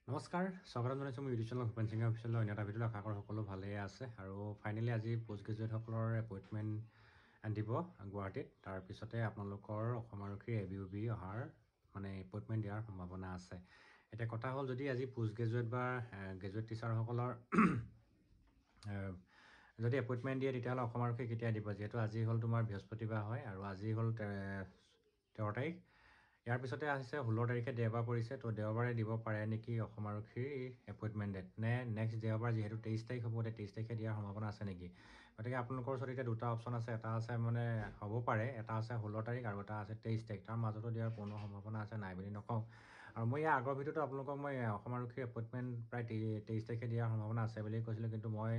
নমস্কাৰ, স্বাগতম জনাইছোঁ মোৰ ইউটিউব চেনেল ভূপেন সিঙৰ অফিচিয়েলৰ অন্য এটা ভিডিঅ'ত আশা কৰোঁ সকলো ভালেই আছে আৰু ফাইনেলি আজি পোষ্ট গ্ৰেজুৱেটসকলৰ এপইণ্টমেণ্ট দিব গুৱাহাটীত। তাৰপিছতে আপোনালোকৰ অসম আৰক্ষীৰ ABOB অহাৰ এপইণ্টমেণ্ট দিয়াৰ সম্ভাৱনা আছে। এতিয়া কথা হ'ল, যদি আজি পোষ্ট গ্ৰেজুৱেট বা গ্ৰেজুৱেট টিচাৰসকলৰ যদি এপইণ্টমেণ্ট দিয়ে তেতিয়াহ'লে অসম আৰক্ষী কেতিয়া দিব? যিহেতু আজি হ'ল তোমাৰ বৃহস্পতিবাৰ হয় আৰু আজি হ'ল 13 তাৰিখ। ইয়াৰ পিছতে আহিছে 16 তাৰিখে দেওবাৰ পৰিছে, তো দেওবাৰে দিব পাৰে নেকি অসম আৰক্ষীৰ এপইণ্টমেণ্ট ডেট, নে নেক্সট দেওবাৰ যিহেতু 23 তাৰিখ হ'ব, 23 তাৰিখে দিয়াৰ সম্ভাৱনা আছে নেকি? গতিকে আপোনালোকৰ ওচৰত এতিয়া দুটা অপশ্যন আছে। এটা আছে হ'ব পাৰে, এটা আছে 16 তাৰিখ আৰু এটা আছে 23 তাৰিখ। তাৰ মাজতো দিয়াৰ পূৰ্ণ সম্ভাৱনা আছে, নাই বুলি নকওঁ। আৰু মই ইয়াৰ আগৰ ভিডিঅ'টো আপোনালোকক মই অসম আৰক্ষীৰ এপইণ্টমেণ্ট প্ৰায় 23 তাৰিখে দিয়াৰ সম্ভাৱনা আছে বুলি কৈছিলোঁ, কিন্তু মই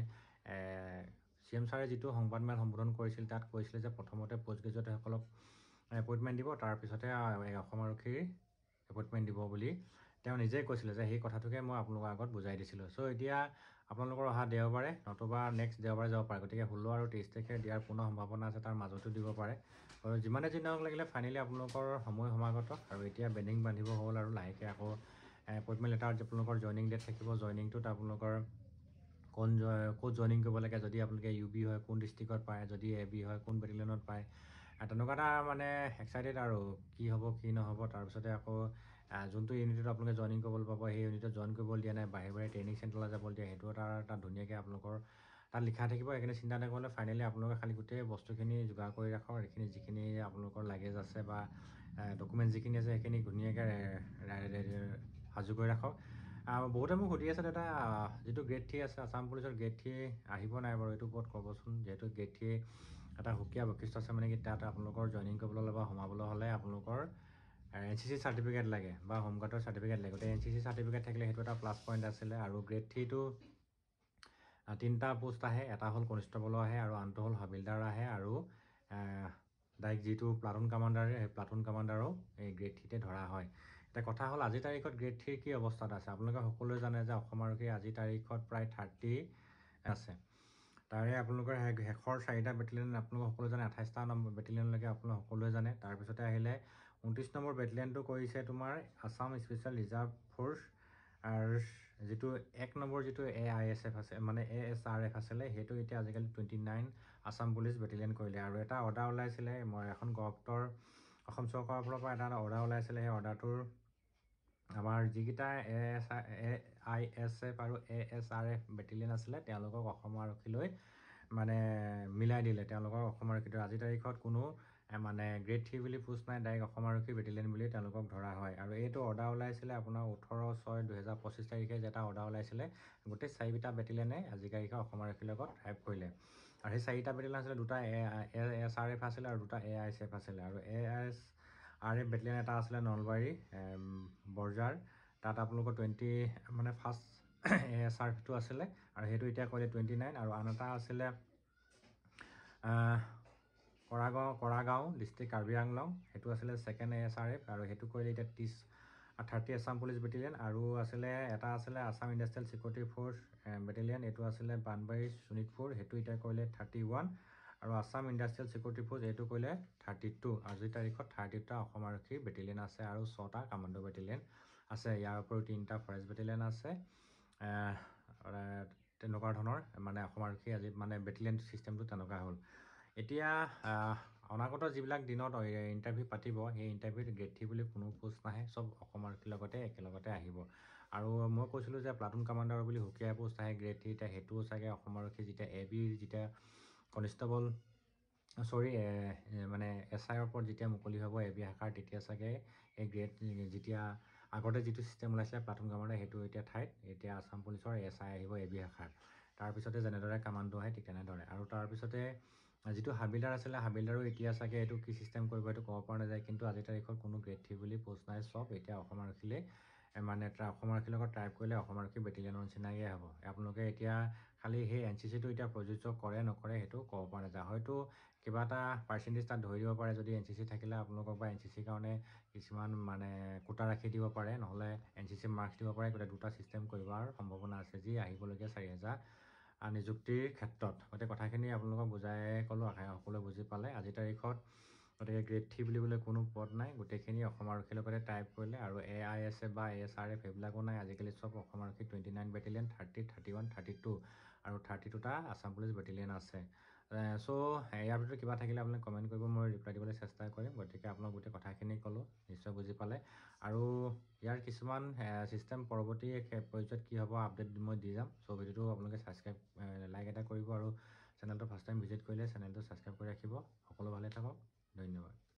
CM ছাৰে যিটো সংবাদমেল সম্বোধন কৰিছিল তাত কৈছিলে যে প্ৰথমতে পোষ্ট গ্ৰেজুৱেটসকলক এপইণ্টমেণ্ট দিব, তাৰপিছতহে অসম আৰক্ষীৰ এপইণ্টমেণ্ট দিব বুলি তেওঁ নিজেই কৈছিলে। যে সেই কথাটোকে মই আপোনালোকৰ আগত বুজাই দিছিলোঁ। চ' এতিয়া আপোনালোকৰ অহা দেওবাৰে নতুবা নেক্সট দেওবাৰে যাব পাৰে। গতিকে 16 আৰু 23 তাৰিখে দিয়াৰ পূৰ্ণ সম্ভাৱনা আছে, তাৰ মাজতো দিব পাৰে। আৰু যিমানে যি নহওক লাগিলে ফাইনেলি আপোনালোকৰ সময় সমাগত আৰু এতিয়া বেণ্ডিং বান্ধিব হ'ল আৰু লাহেকৈ আকৌ এপইণ্টমেণ্ট লেটাৰত আপোনালোকৰ জইনিং ডেট থাকিব। জইনিংটোত আপোনালোকৰ ক'ত জইনিং কৰিব লাগে, যদি আপোনালোকে UB হয় কোন ডিষ্ট্ৰিক্টত পায়, যদি AB হয় কোন বেটেলিয়নত পায়, তেনেকুৱা এটা এক্সাইটেড আৰু কি হ'ব কি নহ'ব। তাৰপিছতে আকৌ যোনটো ইউনিটত আপোনালোকে জইনিং কৰিবলৈ পাব সেই ইউনিটত জইন কৰিবলৈ দিয়া নাই, বাহিৰে ট্ৰেইনিং চেণ্টাৰলৈ যাবলৈ দিয়া, সেইটো এটা ধুনীয়াকৈ আপোনালোকৰ তাত লিখা থাকিব। সেইখিনি চিন্তা নকৰিলে ফাইনেলি আপোনালোকে খালি গোটেই বস্তুখিনি যোগাৰ কৰি ৰাখক। এইখিনি যিখিনি আপোনালোকৰ লাগেজ আছে বা ডকুমেণ্ট যিখিনি আছে সেইখিনি ধুনীয়াকৈ সাজু কৰি ৰাখক। বহুতে মোক সুধি আছে, দাদা যিটো গ্ৰেড 3 আছে আছাম পুলিচৰ গ্ৰেড 3 আহিব নাই বাৰু, এইটোৰ ওপৰত ক'বচোন। যিহেতু গ্ৰেড 3 এটা সুকীয়া বৈশিষ্ট্য আছে, কি তাত আপোনালোকৰ জইনিং কৰিবলৈ হ'লে বা সোমাবলৈ হ'লে আপোনালোকৰ NCC চাৰ্টিফিকেট লাগে বা হোমগাৰ্ডৰ চাৰ্টিফিকেট লাগে। গতিকে NCC চাৰ্টিফিকেট থাকিলে সেইটো এটা প্লাছ পইণ্ট আছিলে। আৰু গ্ৰেড 3টো 3টা পোষ্ট আহে, এটা হ'ল কনিষ্টেবলৰ আহে আৰু আনটো হ'ল হাবিলদাৰ আহে, আৰু ডাইৰেক্ট যিটো প্লাটুন কামাণ্ডাৰ সেই প্লাটুন কামাণ্ডাৰো এই গ্ৰেড 3তে ধৰা হয়। এতিয়া কথা হ'ল, আজিৰ তাৰিখত গ্ৰেড 3 কি অৱস্থাত আছে? আপোনালোকে সকলোৱে জানে যে অসম আৰক্ষী আজিৰ তাৰিখত প্ৰায় 30 আছে। তাৰে আপোনালোকৰ শেষৰ 4টা বেটেলিয়ন আপোনালোকে সকলোৱে জানে, 28টা নম্বৰ বেটেলিয়নলৈকে আপোনালোকে সকলোৱে জানে। তাৰপিছতে আহিলে 29 নম্বৰ বেটেলিয়নটো কৰিছে তোমাৰ আছাম স্পেচিয়েল ৰিজাৰ্ভ ফ'ৰ্চ, আৰু যিটো 1 নম্বৰ যিটো AISF আছে ASRF আছিলে, সেইটো এতিয়া আজিকালি 29 আছাম পুলিচ বেটেলিয়ন কৰিলে। আৰু এটা অৰ্ডাৰ ওলাইছিলে, মই এখন গভটৰ অসম চৰকাৰৰ ফালৰ পৰা এটা অৰ্ডাৰ ওলাইছিলে। সেই অৰ্ডাৰটোৰ আমাৰ যিকেইটা AISF আৰু ASRF বেটেলিয়ন আছিলে তেওঁলোকক অসম আৰক্ষীলৈ মিলাই দিলে। তেওঁলোকৰ অসম আৰক্ষীটো আজিৰ তাৰিখত কোনো গ্ৰেড 3 বুলি পোষ্ট নাই, ডাইৰেক্ট অসম আৰক্ষী বেটেলিয়ন বুলি তেওঁলোকক ধৰা হয়। আৰু এইটো অৰ্ডাৰ ওলাইছিলে আপোনাৰ 18/6/2025 তাৰিখে এটা অৰ্ডাৰ ওলাইছিলে। গোটেই 4টা বেটেলিয়নে আজিৰ তাৰিখে অসম আৰক্ষীৰ লগত হেল্প কৰিলে। আৰু সেই 4টা বেটেলিয়ন আছিলে, দুটা ASRF আছিলে আৰু দুটা AISF আছিলে। আৰু ASRF বেটেলিয়ন এটা আছিলে নলবাৰী বৰঝাৰ, তাত আপোনালোকৰ 1st ASRFটো আছিলে আৰু সেইটো এতিয়া কৰিলে 29। আৰু আন এটা আছিলে কৰাগাঁও ডিষ্ট্ৰিক্ট কাৰ্বি আংলং, সেইটো আছিলে 2nd ASRF আৰু সেইটো কৰিলে এতিয়া 30 আছাম পুলিচ বেটেলিয়ন। আৰু এটা আছিলে Assam industrial security force battalion, এইটো আছিলে বানবাৰী শোণিতপুৰ, সেইটো এতিয়া কৰিলে 31। আৰু আছাম ইণ্ডাষ্ট্ৰিয়েল ছিকিউৰিটি ফ'ৰ্চ এইটো কৰিলে 32। আজিৰ তাৰিখত 32টা অসম আৰক্ষী বেটেলিয়ন আছে আৰু 6টা কামাণ্ডো বেটেলিয়ন আছে। ইয়াৰ উপৰিও 3টা ফৰেষ্ট বেটেলিয়ন আছে। তেনেকুৱা ধৰণৰ অসম আৰক্ষী আজি বেটেলিয়ন ছিষ্টেমটো তেনেকুৱা হ'ল। এতিয়া অনাগত যিবিলাক দিনত ইণ্টাৰভিউ পাতিব, সেই ইণ্টাৰভিউত গ্ৰেড 3 বুলি কোনো পোষ্ট নাহে, চব অসম আৰক্ষীৰ লগতে একেলগতে আহিব। আৰু মই কৈছিলোঁ যে প্লাটুন কামাণ্ডাৰ বুলি সুকীয়া পোষ্ট আহে গ্ৰেড 3, এতিয়া সেইটোও চাগে অসম আৰক্ষী যেতিয়া AB যেতিয়া কনিষ্টেবল SIৰ ওপৰত যেতিয়া মুকলি হ'ব AB শাখাৰ, তেতিয়া চাগে এই গ্ৰেড যেতিয়া আগতে যিটো ছিষ্টেম ওলাইছিলে প্লাটুন কামাণ্ডাৰ, সেইটো এতিয়া আছাম পুলিচৰ SI আহিব AB শাখাৰ। তাৰপিছতে যেনেদৰে কামাণ্ডো আহে ঠিক তেনেদৰে। আৰু তাৰপিছতে যিটো হাবিলদাৰ আছিলে, হাবিলদাৰো এতিয়া চাগে এইটো কি ছিষ্টেম কৰিব সেইটো ক'ব পৰা নাযায়। কিন্তু আজিৰ তাৰিখত কোনো গ্ৰেড 3 বুলি পোষ্ট নাই, চব এতিয়া অসম আৰক্ষীলৈ অসম আৰক্ষীৰ লগত টাইপ কৰিলে অসম আৰক্ষী বেটেলিয়নৰ নিচিনাকৈ হ'ব। আপোনালোকে এতিয়া খালি সেই NCCটো এতিয়া প্ৰযোজ্য কৰে নকৰে সেইটো ক'ব পৰা নাযায়। হয়তো কিবা এটা পাৰ্চেণ্টেজ তাত ধৰি দিব পাৰে, যদি NCC থাকিলে আপোনালোকক বা NCCৰ কাৰণে কিছুমান কোটা ৰাখি দিব পাৰে, নহ'লে NCC মাৰ্কছ দিব পাৰে। গোটেই দুটা ছিষ্টেম কৰিবৰ সম্ভাৱনা আছে যি আহিবলগীয়া 4000 নিযুক্তিৰ ক্ষেত্ৰত। গতিকে কথাখিনি আপোনালোকক বুজাই ক'লোঁ, আশা সকলোৱে বুজি পালে। আজিৰ তাৰিখত গতিকে গ্ৰেড 3 বুলিবলৈ কোনো পদ নাই, গোটেইখিনি অসম আৰক্ষীৰ লগতে টাইপ কৰিলে। আৰু AISF বা ASRF এইবিলাকো নাই, আজিকালি চব অসম আৰক্ষী 29 বেটেলিয়ন 30, 31, 32 আৰু 32টা আছাম পুলিচ বেটেলিয়ন আছে। চ' ইয়াৰ ভিতৰত কিবা থাকিলে আপোনালোকে কমেণ্ট কৰিব, মই ৰিপ্লাই দিবলৈ চেষ্টা কৰিম। গতিকে আপোনাক গোটেই কথাখিনি ক'লোঁ, নিশ্চয় বুজি পালে। আৰু ইয়াৰ কিছুমান ছিষ্টেম পৰৱৰ্তী পৰ্যায়ত কি হ'ব আপডেট মই দি যাম। চ' ভিডিঅ'টো আপোনালোকে ছাবস্ক্ৰাইব লাইক এটা কৰিব, আৰু চেনেলটো ফাৰ্ষ্ট টাইম ভিজিট কৰিলে চেনেলটো ছাবস্ক্ৰাইব কৰি ৰাখিব। সকলো ভালে থাকক, ধন্যবাদ।